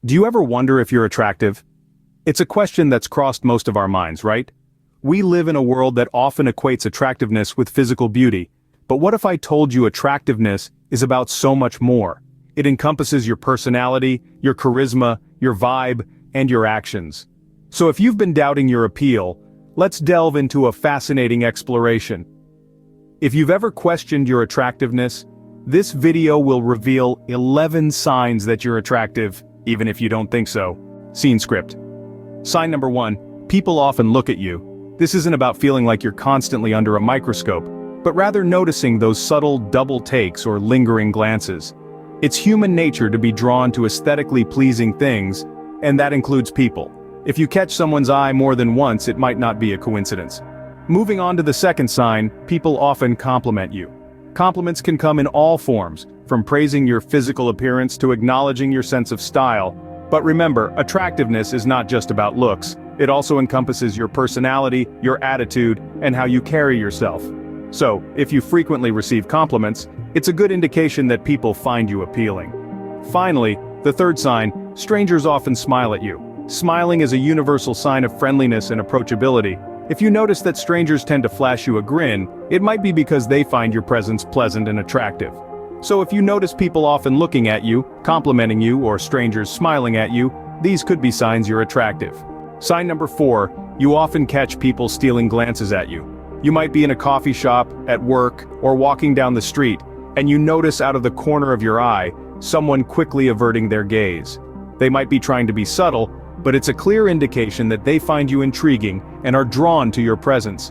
Do you ever wonder if you're attractive? It's a question that's crossed most of our minds, right? We live in a world that often equates attractiveness with physical beauty. But what if I told you attractiveness is about so much more? It encompasses your personality, your charisma, your vibe, and your actions. So if you've been doubting your appeal, let's delve into a fascinating exploration. If you've ever questioned your attractiveness, this video will reveal 11 signs that you're attractive, even if you don't think so. Scene script. Sign number 1, people often look at you. This isn't about feeling like you're constantly under a microscope, but rather noticing those subtle double takes or lingering glances. It's human nature to be drawn to aesthetically pleasing things, and that includes people. If you catch someone's eye more than once, it might not be a coincidence. Moving on to the second sign, people often compliment you. Compliments can come in all forms, from praising your physical appearance to acknowledging your sense of style. But remember, attractiveness is not just about looks. It also encompasses your personality, your attitude, and how you carry yourself. So, if you frequently receive compliments, it's a good indication that people find you appealing. Finally, the third sign, strangers often smile at you. Smiling is a universal sign of friendliness and approachability. If you notice that strangers tend to flash you a grin, it might be because they find your presence pleasant and attractive. So if you notice people often looking at you, complimenting you, or strangers smiling at you, these could be signs you're attractive. Sign number 4, you often catch people stealing glances at you. You might be in a coffee shop, at work, or walking down the street, and you notice out of the corner of your eye, someone quickly averting their gaze. They might be trying to be subtle, but it's a clear indication that they find you intriguing and are drawn to your presence.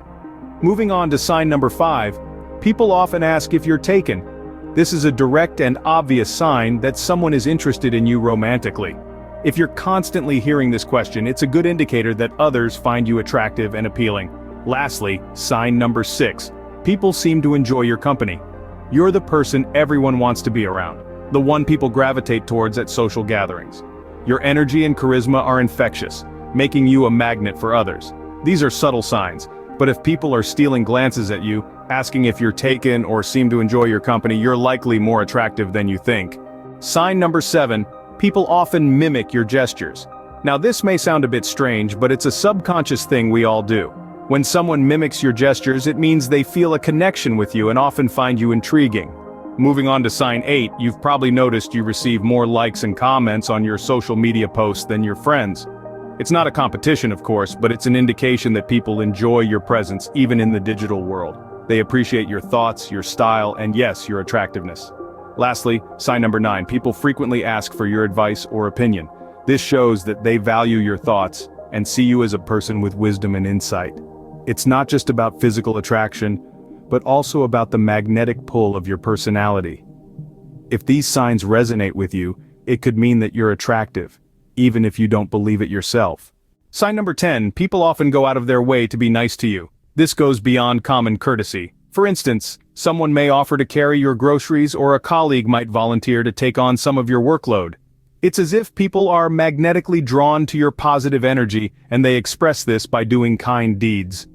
Moving on to sign number 5, people often ask if you're taken. This is a direct and obvious sign that someone is interested in you romantically. If you're constantly hearing this question, it's a good indicator that others find you attractive and appealing. Lastly, sign number 6, people seem to enjoy your company. You're the person everyone wants to be around, the one people gravitate towards at social gatherings. Your energy and charisma are infectious, making you a magnet for others. These are subtle signs, but if people are stealing glances at you, asking if you're taken or seem to enjoy your company, you're likely more attractive than you think. Sign number 7, people often mimic your gestures. Now this may sound a bit strange, but it's a subconscious thing we all do. When someone mimics your gestures, it means they feel a connection with you and often find you intriguing. Moving on to sign 8, you've probably noticed you receive more likes and comments on your social media posts than your friends. It's not a competition, of course, but it's an indication that people enjoy your presence even in the digital world. They appreciate your thoughts, your style, and yes, your attractiveness. Lastly, sign number 9, people frequently ask for your advice or opinion. This shows that they value your thoughts and see you as a person with wisdom and insight. It's not just about physical attraction, but also about the magnetic pull of your personality. If these signs resonate with you, it could mean that you're attractive, even if you don't believe it yourself. Sign number 10, people often go out of their way to be nice to you. This goes beyond common courtesy. For instance, someone may offer to carry your groceries, or a colleague might volunteer to take on some of your workload. It's as if people are magnetically drawn to your positive energy, and they express this by doing kind deeds.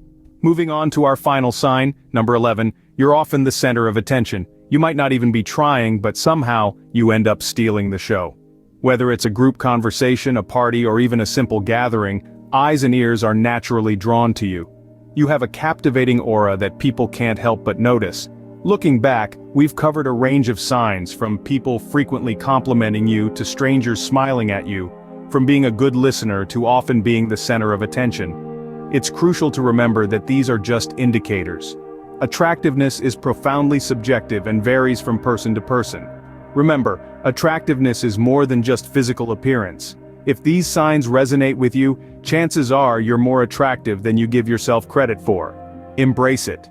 Moving on to our final sign, number 11, you're often the center of attention. You might not even be trying, but somehow, you end up stealing the show. Whether it's a group conversation, a party, or even a simple gathering, eyes and ears are naturally drawn to you. You have a captivating aura that people can't help but notice. Looking back, we've covered a range of signs, from people frequently complimenting you to strangers smiling at you, from being a good listener to often being the center of attention. It's crucial to remember that these are just indicators. Attractiveness is profoundly subjective and varies from person to person. Remember, attractiveness is more than just physical appearance. If these signs resonate with you, chances are you're more attractive than you give yourself credit for. Embrace it.